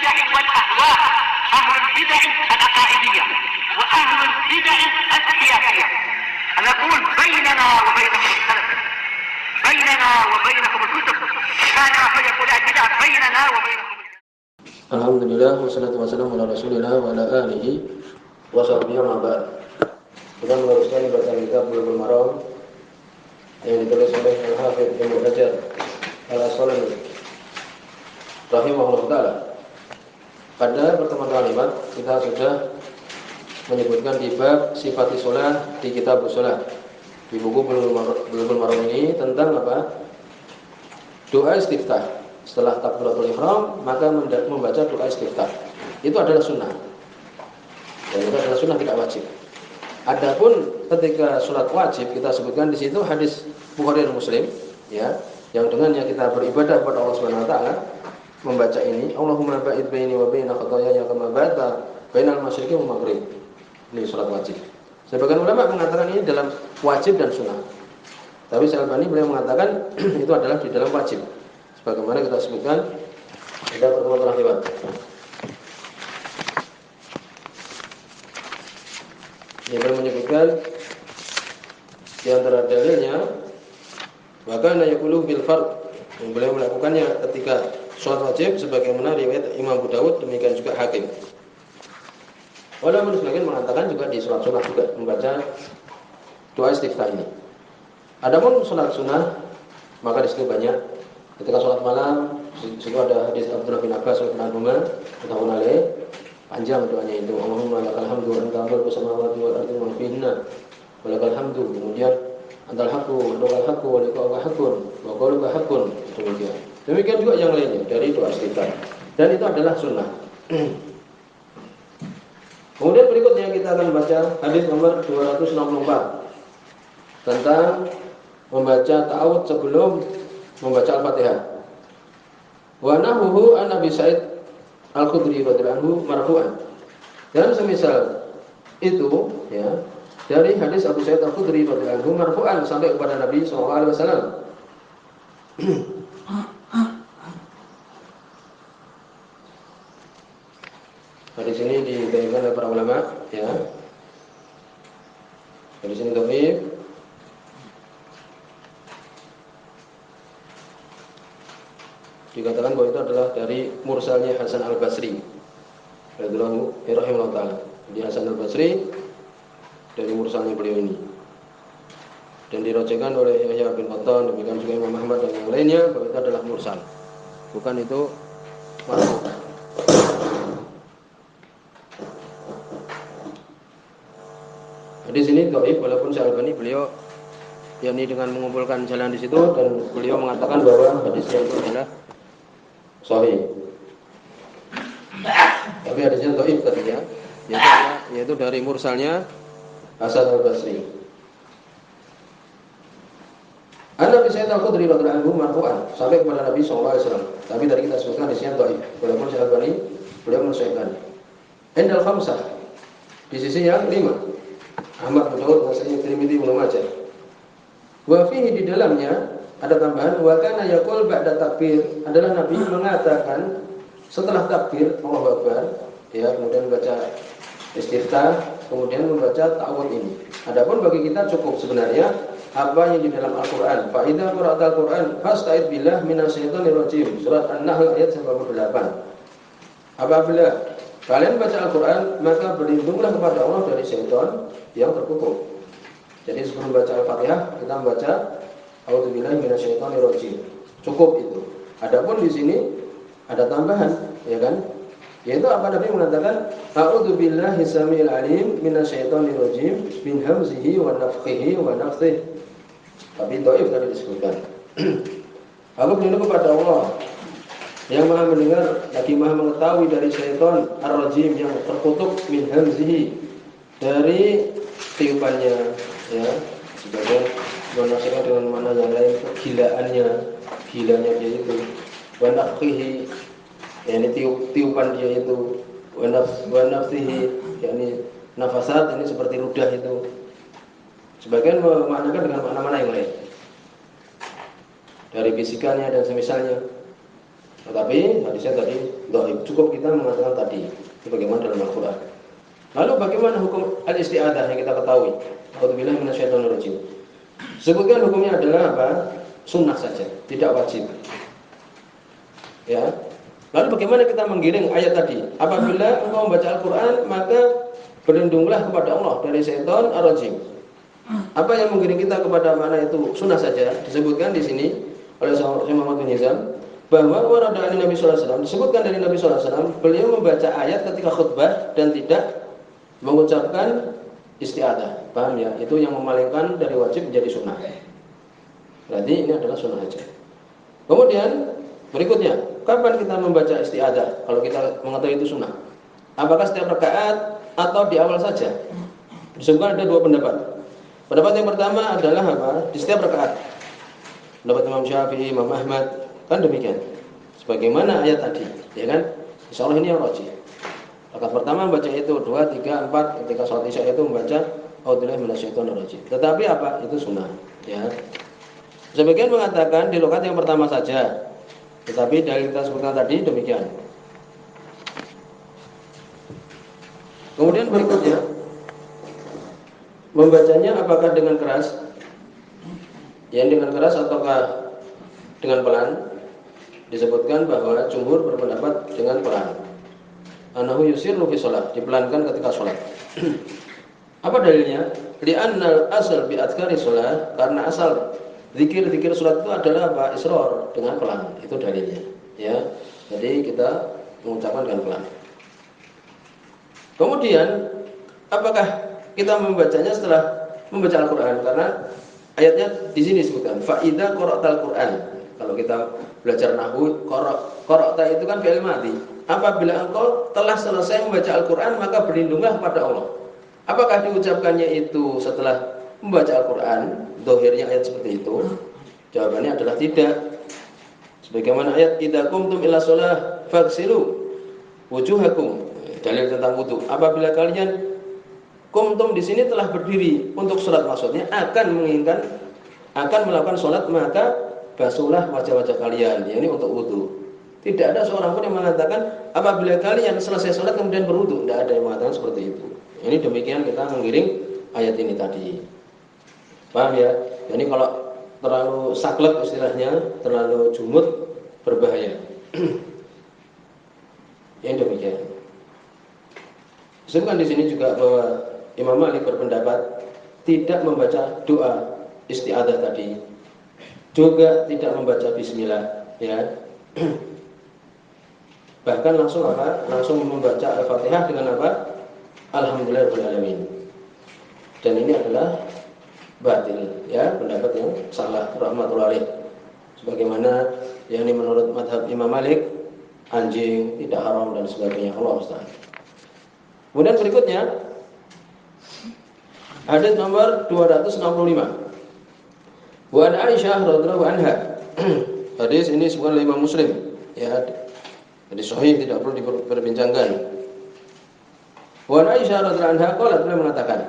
البدع والأهواء، أهل البدع العقائدية وأهل البدع السياسية. نقول بيننا وبينكم السلف، بيننا وبينكم الكتب، كان فيقول البدع بيننا وبينكم. Alhamdulillah, wassalatu wassalamu ala rasulillah wa ala alihi wa sahbihi wa ba'd. Kita meneruskan bacaan kitab Bulughul Maram yang ditulis oleh Al-Hafidz Ibnu Hajar Al-Asqalani rahimahullah ta'ala. Pada pertemuan kalimat kita sudah menyebutkan di bab sifati sholat di kitab sholat di buku Bulughul Maram ini tentang apa? Doa istiftah. Setelah takbiratul ihram maka membaca doa istiftah. Itu adalah sunnah. Dan itu adalah sunnah, tidak wajib. Adapun ketika sholat wajib kita sebutkan di situ hadis Bukhari dan Muslim, ya, yang dengannya kita beribadah kepada Allah Subhanahu wa taala membaca ini, Allahumma ba'id baini wa baina khataayaya kama ba'adta bainal masyriqi wal maghrib. Ini sholat wajib. Sebagian ulama mengatakan ini dalam wajib dan sunnah. Tapi Syalbani beliau mengatakan itu adalah di dalam wajib. Sebagaimana kita sebutkan pada pertemuan telah lewat. Dia menyebutkan di antara dalilnya bahkan yaqulu bil fard, yang beliau melakukannya ketika sholat wajib sebagaimana riwayat Imam Abu Dawud, demikian juga Hakim. Walaupun sebagian mengatakan juga di sholat sunnah juga membaca doa istiftah ini. Adapun sholat sunnah maka di situ banyak. Ketika sholat malam, di situ ada hadis Abdullah bin Abbas radhiyallahu anhu, mutafaqun alaih, panjang doanya itu. Allahumma lakal hamdu wa anta rabbus samawati wal ardi wa ma fihinna. Wa lakal hamdu, kemudian antal haqqu wa lakal haqqu wa liqa'uka haqqun wa qauluka haqqun. Demikian juga yang lainnya dari doa istiftah. Dan itu adalah sunnah. Kemudian berikutnya kita akan baca hadis nomor 264 tentang membaca ta'awudz sebelum membaca Al-Fatihah. Wa nahuhu an Abi Sa'id Al-Khudri radhiyallahu anhu marfu'an. Dan semisal itu, ya, dari hadis Abu Sa'id Al-Khudri radhiyallahu anhu marfu'an sampai kepada Nabi sallallahu alaihi wasallam. Hadis ini diriwayatkan oleh para ulama, ya. Hadis ini dhaif. Dikatakan bahwa itu adalah dari mursalnya Hasan Al-Basri rahimahullah ta'ala. Jadi Hasan Al-Basri dari mursalnya beliau ini. Dan dirajakan oleh Yahya bin Qattan, demikian juga Imam Ahmad dan yang lainnya, bahwa itu adalah mursal. Bukan itu marfu'. Hadis ini dhaif walaupun Syalbani beliau yakni dengan mengumpulkan jalan di situ dan beliau mengatakan bahwa hadis itu adalah sahih. Tapi hadisnya dhaif tadinya, yaitu dari mursalnya Hasan Al-Basri. An-Nabi Sayyid Al-Khudri radhiyallahu anhu marfu'an sampai kepada Nabi sallallahu alaihi wasallam. Tapi tadi kita sebutkan hadisnya dhaif. Walaupun Syalbani beliau mensahihkan. Indal khamsah, di sisi yang 5. Ahmad bin Dawud, Nasai, Tirmidzi, Ibnu Majah. Wa fihi, di dalamnya ada tambahan wa kana yaqul ba'da takbir, adalah Nabi mengatakan setelah takbir Allahu Akbar, ya, kemudian membaca istiftah, kemudian membaca ta'awudz ini. Adapun bagi kita cukup sebenarnya apa yang di dalam Al-Qur'an. Fa idza qara'tal Qur'an fasta'id billah minasyaitonir rajim. Surat An-Nahl ayat 98. Apabila kalian baca Al-Quran maka berlindunglah kepada Allah dari syaitan yang terkutuk. Jadi sebelum baca Al-Fatihah kita membaca A'udzubillahi minasyaitonir rajim. Cukup itu. Adapun di sini ada tambahan, ya kan? Yaitu apa Nabi mengatakan A'udzubillahi samil alim minasyaitonir rajim min hamzihi wa nafthihi wa nafthihi. Tapi dhaif tadi disebutkan. Aku berlindung kepada Allah yang maha mendengar lagi maha mengetahui dari syaitan ar-rajim yang terkutuk min hamzihi, dari tiupannya, ya, sebagian menafsirkan dengan mana yang lain gilanya dia itu, wa nafthihi, yakni tiupan dia itu, wa nafthihi, yakni nafasat, ini seperti ludah itu. Sebagian memaknakan dengan makna-makna yang lain dari bisikannya dan semisalnya. Tetapi hadisnya tadi dhaif. Cukup kita mengatakan tadi sebagaimana dalam Al-Qur'an. Lalu bagaimana hukum al-isti'adzah yang kita ketahui? A'udzubillahi minasyaitonir rajim. Sebutkan hukumnya adalah apa? Sunnah saja, tidak wajib. Ya. Lalu bagaimana kita menggiring ayat tadi? Apabila engkau membaca Al-Qur'an, maka berlindunglah kepada Allah dari syaitan ar-rajim. Apa yang menggiring kita kepada mana itu sunnah saja? Disebutkan di sini oleh Syekh Muhammad bin Hizam bahwa warada an Nabi sallallahu alaihi wasallam, disebutkan dari Nabi sallallahu alaihi wasallam, beliau membaca ayat ketika khutbah dan tidak mengucapkan isti'adzah. Paham ya? Itu yang memalingkan dari wajib menjadi sunnah. Berarti ini adalah sunnah saja. Kemudian berikutnya, kapan kita membaca isti'adzah? Kalau kita mengetahui itu sunnah, apakah setiap rakaat atau di awal saja? Disebutkan ada dua pendapat. Pendapat yang pertama adalah apa? Di setiap rakaat. Pendapat Imam Syafi'i, Imam Ahmad, kan demikian. Sebagaimana ayat tadi, ya kan? Insyaallah ini yang rajih. Rakaat pertama membaca itu 2, 3, 4, ketika salat Isya itu membaca A'udzubillahi minasyaitonir rajim. Tetapi apa? Itu sunnah, ya. Sebagian mengatakan di rakaat yang pertama saja. Tetapi dari kita sebutkan tadi demikian. Kemudian berikutnya, membacanya apakah dengan keras? Yang dengan keras ataukah dengan pelan? Disebutkan bahwa jumhur berpendapat dengan pelan. Anahu yusirru fi shalah, dipelankan ketika salat. Apa dalilnya? Li'annal asal bi adkari shalah, karena asal zikir-zikir salat itu adalah apa? Israr, dengan pelan. Itu dalilnya, ya. Jadi kita mengucapkan dengan pelan. Kemudian apakah kita membacanya setelah membaca Al-Qur'an? Karena ayatnya di sini disebutkan fa idza qara'tal Qur'an. Kalau kita belajar nahwu, qara'ta itu kan fi'il madhi. Apabila engkau telah selesai membaca Al-Qur'an, maka berlindunglah kepada Allah. Apakah diucapkannya itu setelah membaca Al-Qur'an? Zahirnya ayat seperti itu. Jawabannya adalah tidak. Sebagaimana ayat idza qumtum ila shalah faghsilu wujuhakum. Dalil tentang wudu. Apabila kalian qumtum di sini telah berdiri untuk salat, maksudnya akan melakukan salat, maka basuhlah wajah-wajah kalian. Ini untuk wudu. Tidak ada seorang pun yang mengatakan apabila kalian selesai salat kemudian berwudu. Tidak ada yang mengatakan seperti itu. Ini demikian kita mengiring ayat ini tadi. Paham ya? Jadi kalau terlalu saklek istilahnya, terlalu jumud, berbahaya. Ini demikian. Disebutkan di sini juga bahwa Imam Malik berpendapat tidak membaca doa isti'adzah tadi, juga tidak membaca bismillah, ya. Bahkan langsung apa? Langsung membaca Al-Fatihah dengan apa? Alhamdulillahirabbil alamin. Dan ini adalah batil, ya, pendapat yang salah, rahmatullahi alaih. Sebagaimana yakni menurut mazhab Imam Malik, anjing tidak haram dan sebagainya. Allah Ustaz. Kemudian berikutnya hadis nomor 265. Wa an Aisyah radhiyallahu anha. Hadis ini disebutkan oleh Imam Muslim, ya. Jadi sahih, tidak perlu diperbincangkan. Wa an Aisyah radhiyallahu anha qalat, beliau mengatakan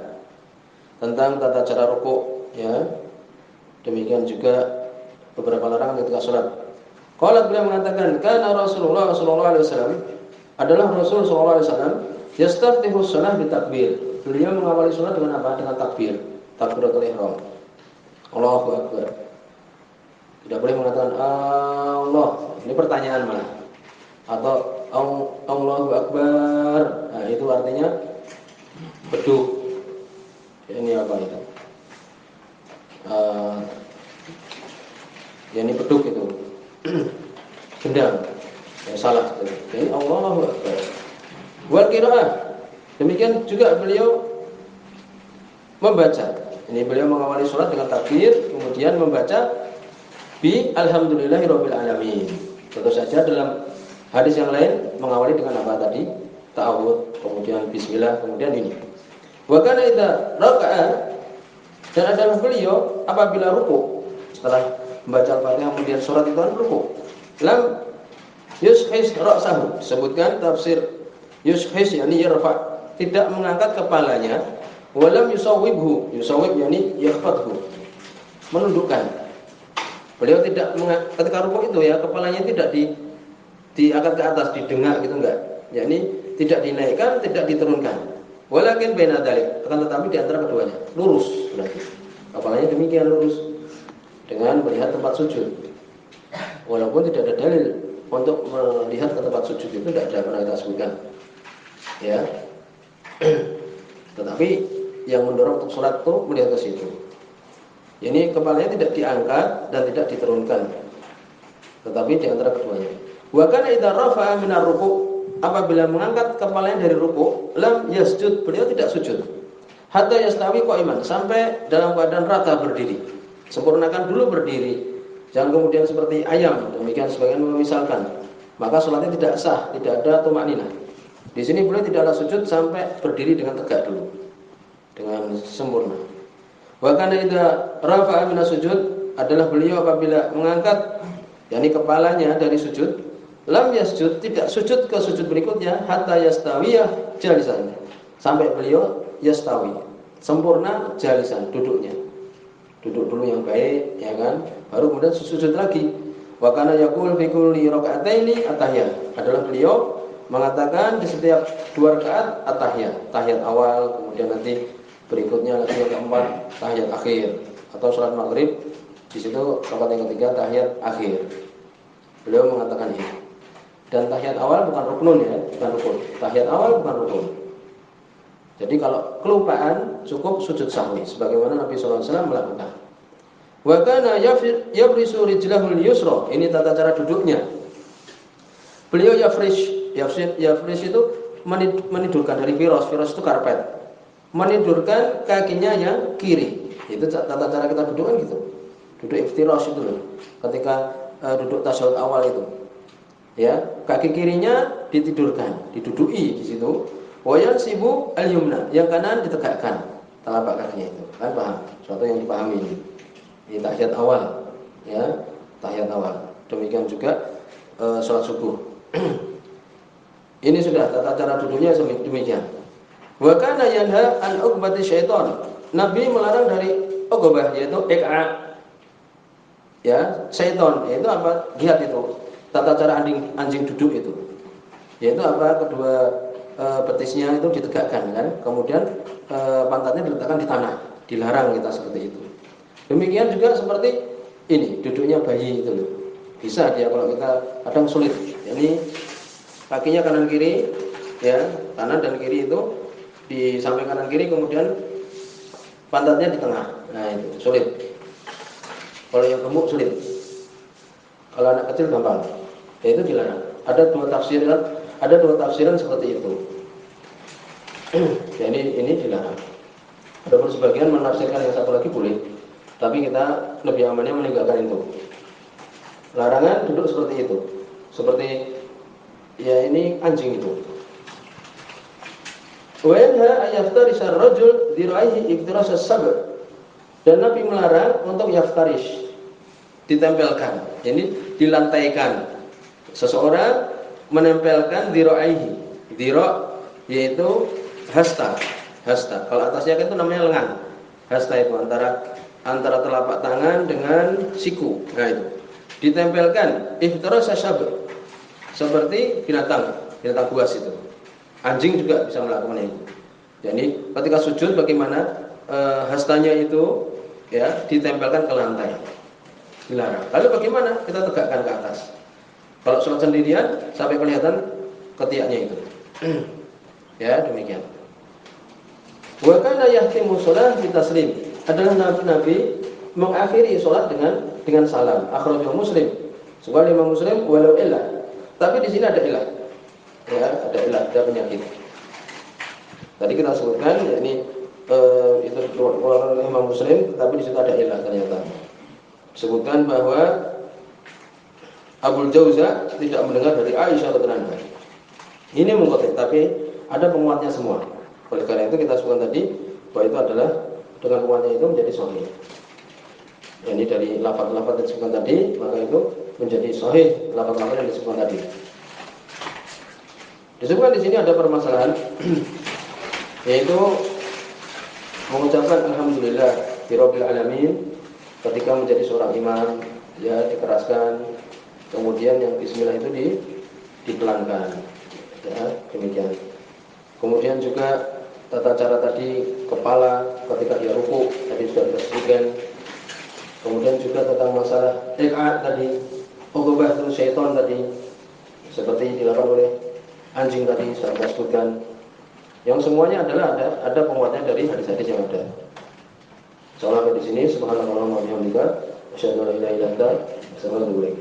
tentang tata cara rukuk, ya. Demikian juga beberapa larangan ketika salat. Qalat, beliau mengatakan kana Rasulullah sallallahu alaihi wasallam, adalah Rasul sallallahu alaihi wasallam yastaftihu shalah bitakbir. Beliau mengawali salat dengan apa? Dengan takbir, takbiratul ihram. Allahu akbar. Tidak boleh mengatakan Allah. Ini pertanyaan malah. Atau Allahu akbar. Nah, itu artinya beduk. Ini apa itu? Ya, ini beduk itu. Gendang. Ya, salah. Jadi Allahu akbar. Wal qiraah. Demikian juga beliau membaca. Ini beliau mengawali salat dengan takbir, kemudian membaca bi alhamdulillahirabbil alamin. Tentu saja dalam hadis yang lain mengawali dengan apa tadi? Ta'awudz, kemudian bismillah, kemudian ini. Wa kana idza raka'a, dan adalah beliau apabila ruku, setelah membaca Al-Fatihah kemudian surat itu ruku. Lam yushis ra'sahu. Disebutkan tafsir yushis yakni yarfa, tidak mengangkat kepalanya. Walam yusawwibhu, yusawwib yakni yakhfadhu, menundukkan. Beliau tidak ketika rukuk itu, ya, kepalanya tidak diangkat ke atas, didengak gitu enggak. Yakni tidak dinaikkan, tidak diturunkan. Walakin baina dzalik, akan tetapi di antara keduanya lurus berarti. Kepalanya demikian lurus dengan melihat tempat sujud. Walaupun tidak ada dalil untuk melihat ke tempat sujud itu tidak ada pernah kita sebutkan. Ya. Tetapi yang mendorong untuk sholat itu melihat ke situ. Ini kepalanya tidak diangkat dan tidak diturunkan, tetapi di antara keduanya. Wa kana idza rafa'a min ar-ruku', apabila mengangkat kepalanya dari ruku', lam yasjud, beliau tidak sujud. Hatta yastawi qa'iman, sampai dalam keadaan rata berdiri. Sempurnakan dulu berdiri. Jangan kemudian seperti ayam, demikian sebagian memisalkan. Maka sholatnya tidak sah, tidak ada tumakninah. Di sini beliau tidaklah sujud sampai berdiri dengan tegak dulu, dengan sempurna. Wa kana idza rafa'a min as-sujud, adalah beliau apabila mengangkat yakni kepalanya dari sujud, lam yasjud, tidak sujud ke sujud berikutnya hatta yastawiyah jalisan, sampai beliau yastawi, sempurna jalisan, duduknya. Duduk dulu yang baik, ya kan? Baru kemudian sujud lagi. Wa kana yaqul fi kulli raka'ataini at-tahiyat, adalah beliau mengatakan di setiap 2 rakaat at-tahiyat, tahiyat awal, kemudian nanti berikutnya lagi yang keempat tahiyat akhir, atau sholat maghrib di situ rakaat yang ketiga tahiyat akhir. Beliau mengatakan ini. Dan tahiyat awal bukan rukun ya, bukan rukun. Tahiyat awal bukan rukun. Jadi kalau kelupaan cukup sujud sahwi sebagaimana Nabi SAW melakukan. Wa kana yafrisu rijlahul yusra, ini tata cara duduknya. Beliau yafrish itu menidurkan dari firas itu karpet. Menidurkan kakinya yang kiri. Itu tata cara kita duduk kan gitu. Duduk iftirash itu loh. Ketika duduk tasyahud awal itu. Ya, kaki kirinya ditidurkan, diduduki di situ. Wa yansibu al-yumna, yang kanan ditegakkan telapak kakinya itu. Kan paham? Suatu yang dipahami ini. Ini tahiyat awal, ya, tahiyat awal. Demikian juga salat subuh. Ini sudah tata cara duduknya demikian. Wa kana yanha an uqbati syaitan. Nabi melarang dari uqbah, yaitu iqa. Ya, syaitan, yaitu apa? Lihat itu. Tata cara anjing duduk itu. Yaitu apa? Kedua betisnya itu ditegakkan kan. Kemudian pantatnya diletakkan di tanah. Dilarang kita seperti itu. Demikian juga seperti ini, duduknya bayi itu loh. Bisa dia kalau kita kadang sulit. Jadi kakinya kanan kiri, ya, kanan dan kiri itu di samping kanan kiri, kemudian pantatnya di tengah. Nah itu sulit. Kalau yang gemuk sulit. Kalau anak kecil gampang. Ya, itu dilarang. Ada dua tafsiran seperti itu. Jadi ini dilarang. Adapun sebagian menafsirkan yang satu lagi boleh, tapi kita lebih amannya meninggalkan itu. Larangan duduk seperti itu. Seperti ya ini anjing itu. Wa yanha ayaftarisha ar-rajul diraihi iftiras as-sab'. Dan Nabi melarang untuk yaftarish, ditempelkan. Ini dilantaikan. Seseorang menempelkan diraihi. Dira yaitu hasta. Hasta. Kalau atasnya kan itu namanya lengan. Hasta itu antara telapak tangan dengan siku. Nah itu. Ditempelkan iftiras as-sab'. Seperti binatang buas itu. Anjing juga bisa melakukan itu. Jadi ketika sujud bagaimana hastanya itu ya ditempelkan ke lantai. Dilarang. Lalu bagaimana? Kita tegakkan ke atas. Kalau sholat sendirian sampai kelihatan ketiaknya itu. Ya, demikian. Wa kana yahtimu shalah bi taslim. Adalah nabi mengakhiri sholat dengan salam. Akhrajahu Muslim. Sebuah Imam Muslim walau illah. Tapi di sini ada ilah. Ya, ada penyakit. Tadi kita sebutkan yakni itu keluar oleh Imam Muslim, tapi di situ ada ilah ternyata. Sebutkan bahwa Abul Jauza tidak mendengar dari Aisyah radhiyallahu anha. Ini mengkotek, tapi ada penguatnya semua. Oleh karena itu kita sebutkan tadi bahwa itu adalah dengan penguatnya itu menjadi sahih. Ini dari lafaz-lafaz yang disebutkan tadi, maka itu menjadi sahih lafaz-lafaz yang disebutkan tadi. Disebutkan di sini ada permasalahan yaitu mengucapkan alhamdulillah birabbil alamin ketika menjadi seorang imam, ya dikeraskan. Kemudian yang bismillah itu dipelankan. Ya, demikian. Kemudian juga tata cara tadi kepala ketika dia rukuk tadi sudah kita sebutkan. Kemudian juga tentang masalah iqad tadi, uqubah terus syaitan tadi, seperti dilakukan oleh anjing tadi sudah kita sebutkan. Yang semuanya adalah ada penguatnya dari hadis-hadis yang ada. Soalnya di sini subhanallah wa bihamdika asyhadu an la ilaha illa anta astaghfiruka wa atubu ilaik.